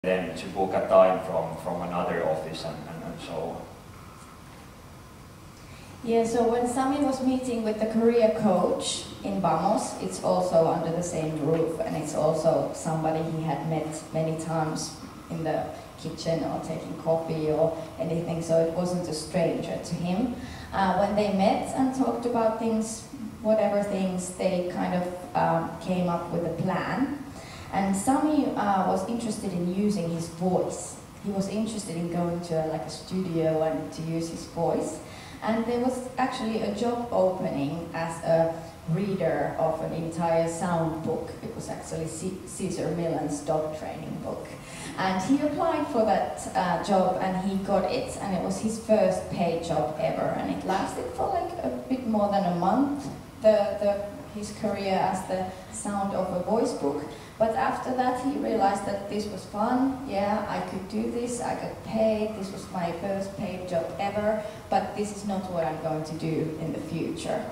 them to book a time from another office and so on. Yeah, so when Sami was meeting with the career coach in Vamos, it's also under the same roof, and it's also somebody he had met many times in the kitchen or taking coffee or anything, so it wasn't a stranger to him. When they met and talked about things, whatever things, they kind of came up with a plan. And Sami was interested in using his voice. He was interested in going to a studio and to use his voice. And there was actually a job opening as a reader of an entire sound book. It was actually Caesar Millen's dog training book. And he applied for that job and he got it. And it was his first paid job ever. And it lasted for like a bit more than a month, his career as the sound of a voice book. But after that he realized that this was fun, yeah, I could do this, I got paid, this was my first paid job ever, but this is not what I'm going to do in the future.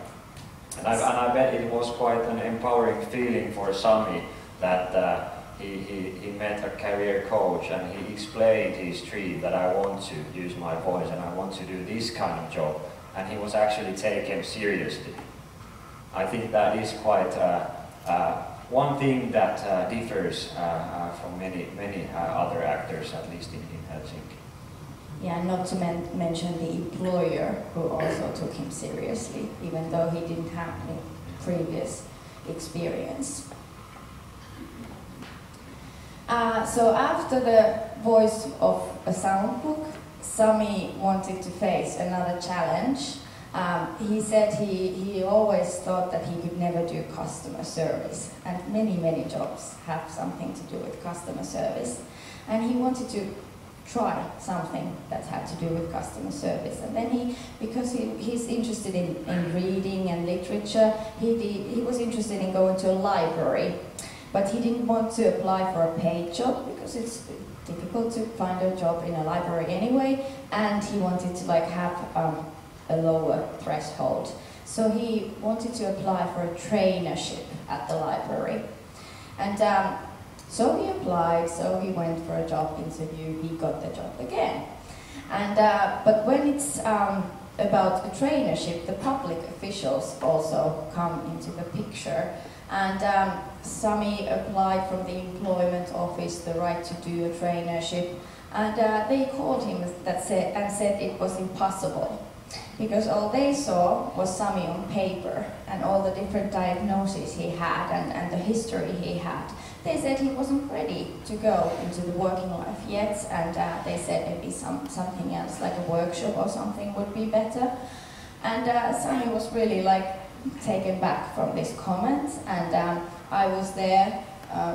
And I bet it was quite an empowering feeling for Sami that he met a career coach and he explained his dream that I want to use my voice and I want to do this kind of job, and he was actually taken seriously. I think that is quite one thing that differs from many other actors, at least in Helsinki. Yeah, not to mention the employer who also took him seriously, even though he didn't have any previous experience. So after the voice of a sound book, Sami wanted to face another challenge. He said he always thought that he could never do customer service, and many jobs have something to do with customer service, and he wanted to try something that had to do with customer service. And then because he's interested in reading and literature, he was interested in going to a library, but he didn't want to apply for a paid job because it's difficult to find a job in a library anyway, and he wanted to have a lower threshold. So he wanted to apply for a trainership at the library. And so he applied, so he went for a job interview, he got the job again. And but when it's about a trainership, the public officials also come into the picture. And Sami applied from the employment office the right to do a trainership, and they called him and said it was impossible. Because all they saw was Sami on paper and all the different diagnoses he had and the history he had. They said he wasn't ready to go into the working life yet, and they said maybe something else, like a workshop or something, would be better. And Sami was really taken back from this comment, and I was there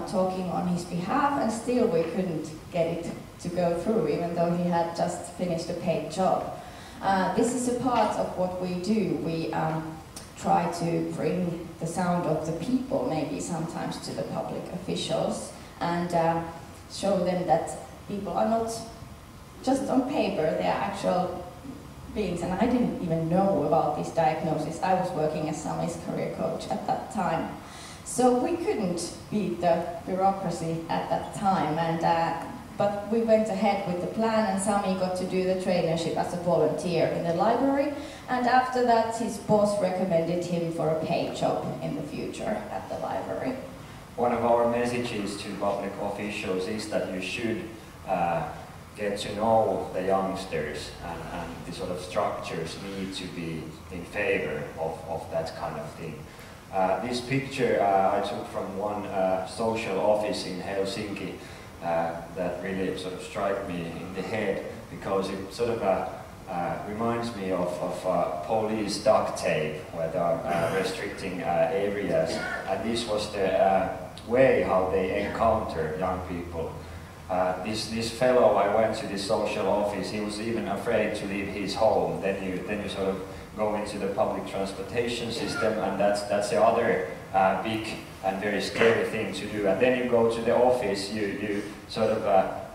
talking on his behalf, and still we couldn't get it to go through, even though he had just finished a paid job. This is a part of what we do. We try to bring the sound of the people, maybe sometimes to the public officials, and show them that people are not just on paper, they are actual beings. And I didn't even know about this diagnosis. I was working as Sami's career coach at that time. So we couldn't beat the bureaucracy at that time, but we went ahead with the plan, and Sami got to do the trainership as a volunteer in the library, and after that his boss recommended him for a paid job in the future at the library. One of our messages to public officials is that you should get to know the youngsters, and the sort of structures need to be in favor of that kind of thing. This picture I took from one social office in Helsinki that really sort of struck me in the head, because it sort of reminds me of police duct tape, where they are restricting areas, and this was the way how they encounter young people. This fellow, I went to the social office, he was even afraid to leave his home. Then you sort of go into the public transportation system, and that's the other big and very scary thing to do. And then you go to the office, you sort of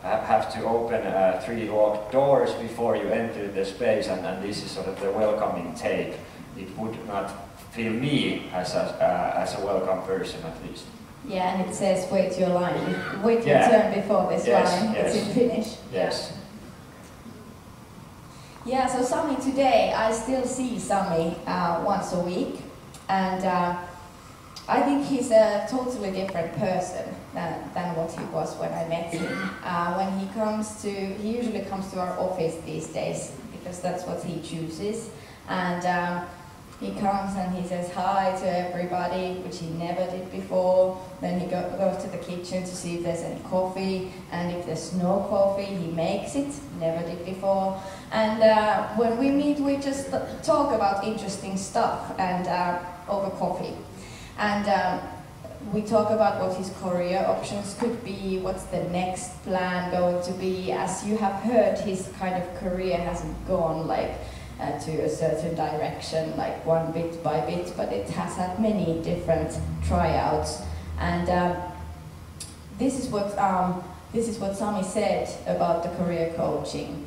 have to open 3 locked doors before you enter the space, and this is sort of the welcoming tape. It would not feel me as a welcome person, at least. Yeah, and it says wait your line. Wait your turn before this line. It's in Finnish. Yes. Yeah, so Sami today, I still see Sami once a week, and I think he's a totally different person than what he was when I met him. When he usually comes to our office these days, because that's what he chooses, and he comes and he says hi to everybody, which he never did before. Then he goes to the kitchen to see if there's any coffee, and if there's no coffee, he makes it, never did before. And when we meet, we just talk about interesting stuff and over coffee. And we talk about what his career options could be, what's the next plan going to be. As you have heard, his kind of career hasn't gone like to a certain direction, like one bit by bit, but it has had many different tryouts. And this is what Sami said about the career coaching.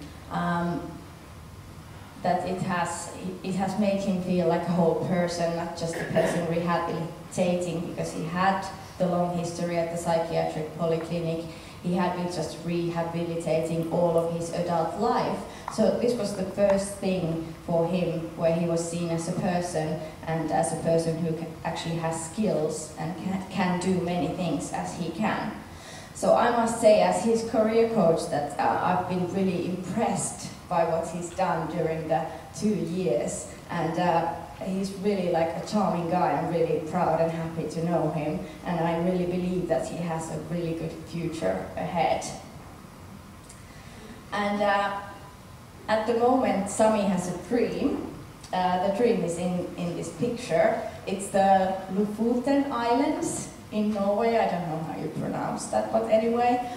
That it has made him feel like a whole person, not just a person rehabilitating, because he had the long history at the psychiatric polyclinic. He had been just rehabilitating all of his adult life. So this was the first thing for him where he was seen as a person, and as a person who actually has skills and can do many things as he can. So I must say, as his career coach, that I've been really impressed by what he's done during the 2 years, and he's really like a charming guy. I'm really proud and happy to know him, and I really believe that he has a really good future ahead. And at the moment, Sami has a dream. The dream is in this picture. It's the Lofoten Islands in Norway. I don't know how you pronounce that, but anyway,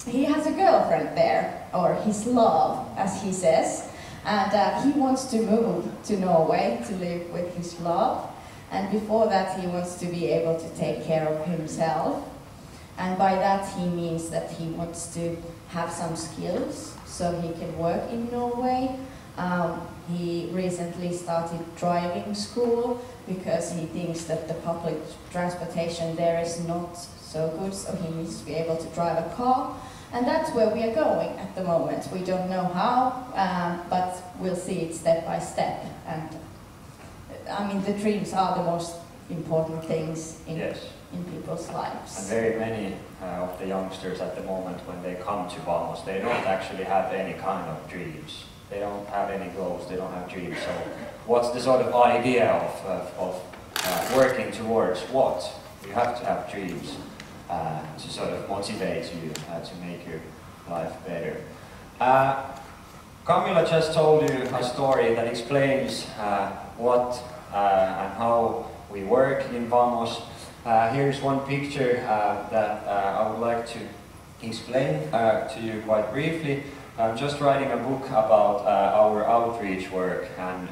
he has a girlfriend there, or his love, as he says, and he wants to move to Norway to live with his love, and before that he wants to be able to take care of himself, and by that he means that he wants to have some skills so he can work in Norway. He recently started driving school because he thinks that the public transportation there is not so good, so he needs to be able to drive a car. And that's where we are going at the moment. We don't know how, but we'll see it step by step. And I mean, the dreams are the most important things in people's lives. And very many of the youngsters at the moment, when they come to Vamos, they don't actually have any kind of dreams. They don't have any goals, they don't have dreams. So what's the sort of idea of working towards what? You have to have dreams to sort of motivate you to make your life better. Camilla just told you a story that explains what and how we work in Vamos. Here's one picture that I would like to explain to you quite briefly. I'm just writing a book about our outreach work and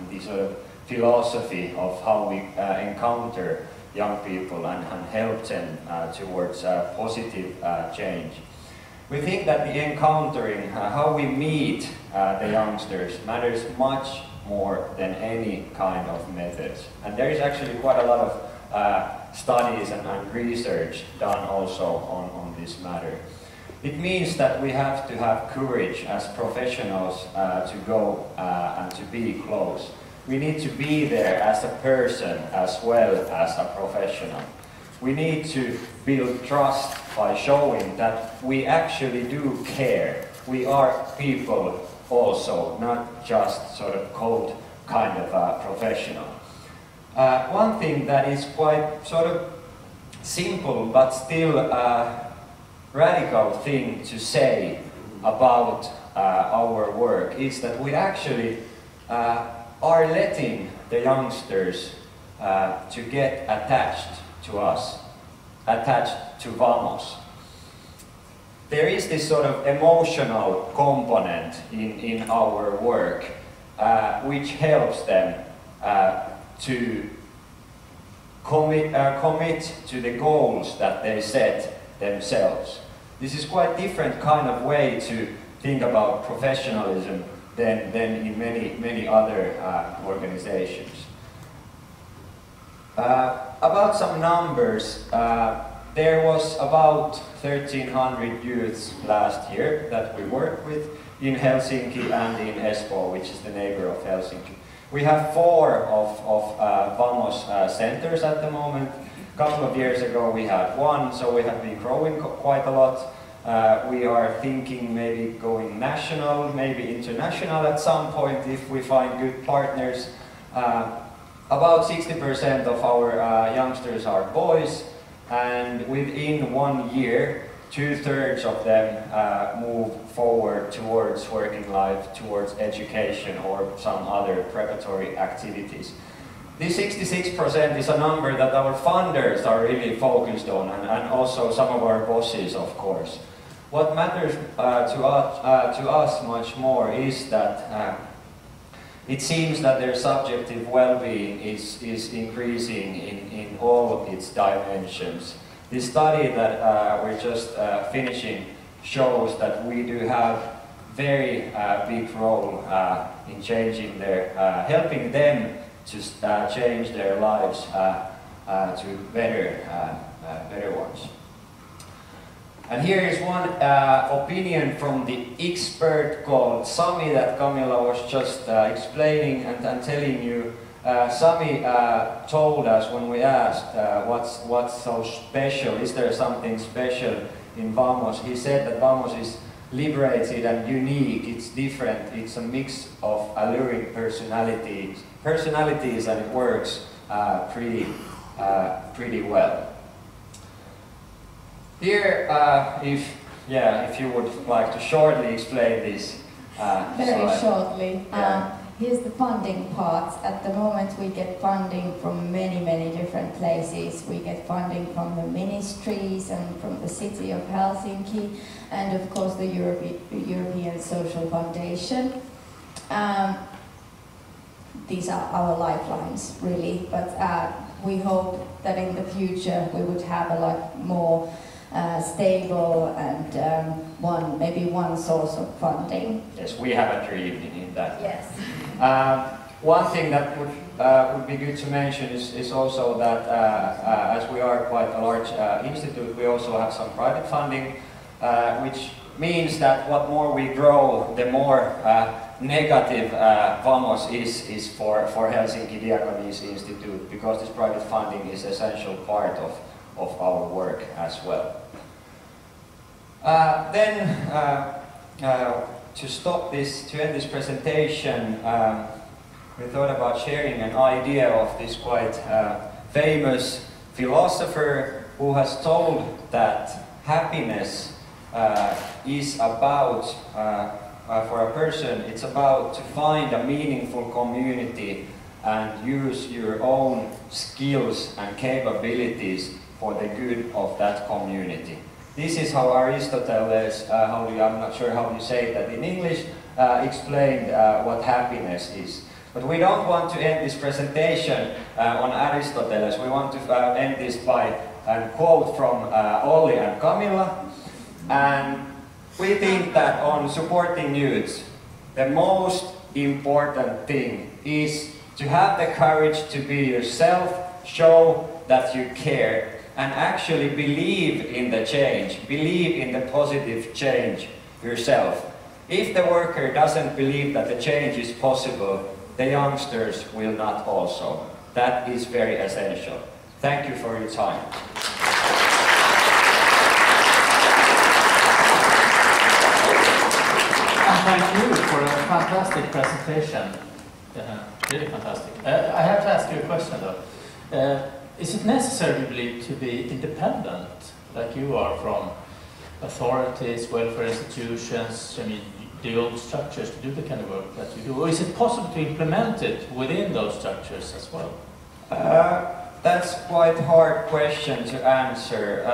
the sort of philosophy of how we encounter young people and help them towards positive change. We think that the encountering, how we meet the youngsters, matters much more than any kind of methods. And there is actually quite a lot of studies and research done also on this matter. It means that we have to have courage as professionals to go and to be close. We need to be there as a person as well as a professional. We need to build trust by showing that we actually do care. We are people also, not just sort of cold kind of professional. One thing that is quite sort of simple but still radical thing to say about our work is that we actually are letting the youngsters to get attached to us, attached to Vamos. There is this sort of emotional component in our work which helps them to commit to the goals that they set themselves. This is quite different kind of way to think about professionalism than in many other organizations. About some numbers, there was about 1,300 youths last year that we worked with in Helsinki and in Espoo, which is the neighbor of Helsinki. We have 4 of Vamos centers at the moment. A couple of years ago we had 1, so we have been growing quite a lot. We are thinking maybe going national, maybe international at some point if we find good partners. About 60% of our youngsters are boys, and within 1 year, 2/3 of them move forward towards working life, towards education or some other preparatory activities. This 66% is a number that our funders are really focused on, and also some of our bosses, of course. What matters to us much more is that it seems that their subjective well-being is increasing in all of its dimensions. This study that we're just finishing shows that we do have very big role in changing their, helping them to change their lives to better ones. And here is one opinion from the expert called Sami that Camilla was just explaining and telling you. Sami told us when we asked what's so special, is there something special in Vamos? He said that Vamos is liberated and unique, it's different, it's a mix of alluring personalities and it works pretty well. Here, if you would like to shortly explain this. Very shortly. Yeah. Here's the funding part. At the moment we get funding from many different places. We get funding from the ministries and from the city of Helsinki and of course the European Social Foundation. These are our lifelines really, but we hope that in the future we would have a lot more stable and maybe one source of funding. Yes, we have a dream in that. Yes. One thing that would be good to mention is also that as we are quite a large institute, we also have some private funding, which means that what more we grow, the more negative Vamos is for Helsinki Diakonis Institute, because this private funding is an essential part of our work as well. To end this presentation, we thought about sharing an idea of this quite famous philosopher who has told that happiness is about, for a person, it's about to find a meaningful community and use your own skills and capabilities for the good of that community. This is how Aristotle, I'm not sure how you say that in English, explained what happiness is. But we don't want to end this presentation on Aristotle. We want to end this by a quote from Olli and Camilla. And we think that on supporting youths, the most important thing is to have the courage to be yourself, show that you care, and actually believe in the change, believe in the positive change yourself. If the worker doesn't believe that the change is possible, the youngsters will not also. That is very essential. Thank you for your time. Thank you for a fantastic presentation. Really fantastic. I have to ask you a question though. Is it necessary, you believe, to be independent, like you are, from authorities, welfare institutions, the old structures to do the kind of work that you do? Or is it possible to implement it within those structures as well? That's quite a hard question to answer.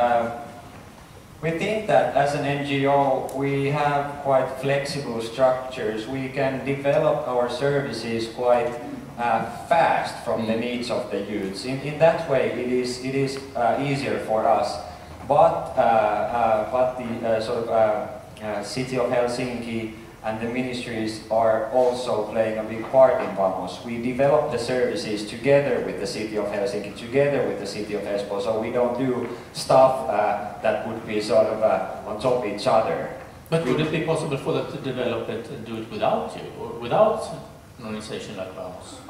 We think that as an NGO we have quite flexible structures. We can develop our services quite fast from the needs of the youths. In that way it is easier for us. But the City of Helsinki and the ministries are also playing a big part in Vamos. We develop the services together with the city of Helsinki, together with the city of Espoo, so we don't do stuff that would be sort of on top of each other. But would it be possible for them to develop it and do it without you, or without an organization like Vamos?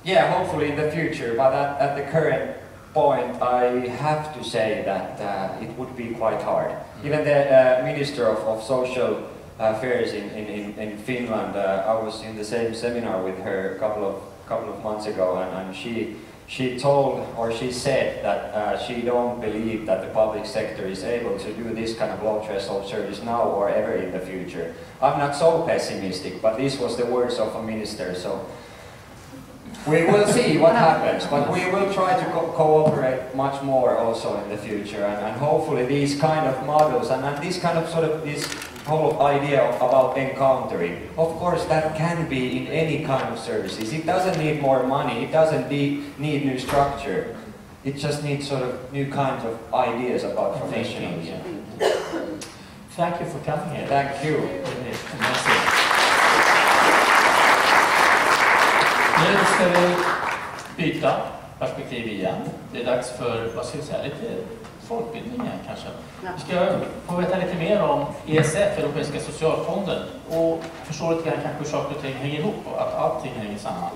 Yeah, hopefully in the future, but at the current point I have to say that it would be quite hard. Even the Minister of Social Affairs in Finland, I was in the same seminar with her a couple of months ago, and she told, or she said that she don't believe that the public sector is able to do this kind of low threshold service now or ever in the future. I'm not so pessimistic, but this was the words of a minister, so we will see what happens, but we will try to cooperate much more also in the future, and hopefully these kind of models and this kind of this whole idea about encountering, of course that can be in any kind of services. It doesn't need more money, it doesn't need new structure, it just needs sort of new kinds of ideas about professionalism. Thank you for coming here. Thank you. Nu ska vi byta perspektiv igen. Det är dags för, vad ska vi säga, lite folkbildning här kanske. Vi ska få veta lite mer om ESF, Europeiska socialfonden, och förstå lite grann kanske hur saker och ting hänger ihop och att allting hänger samman.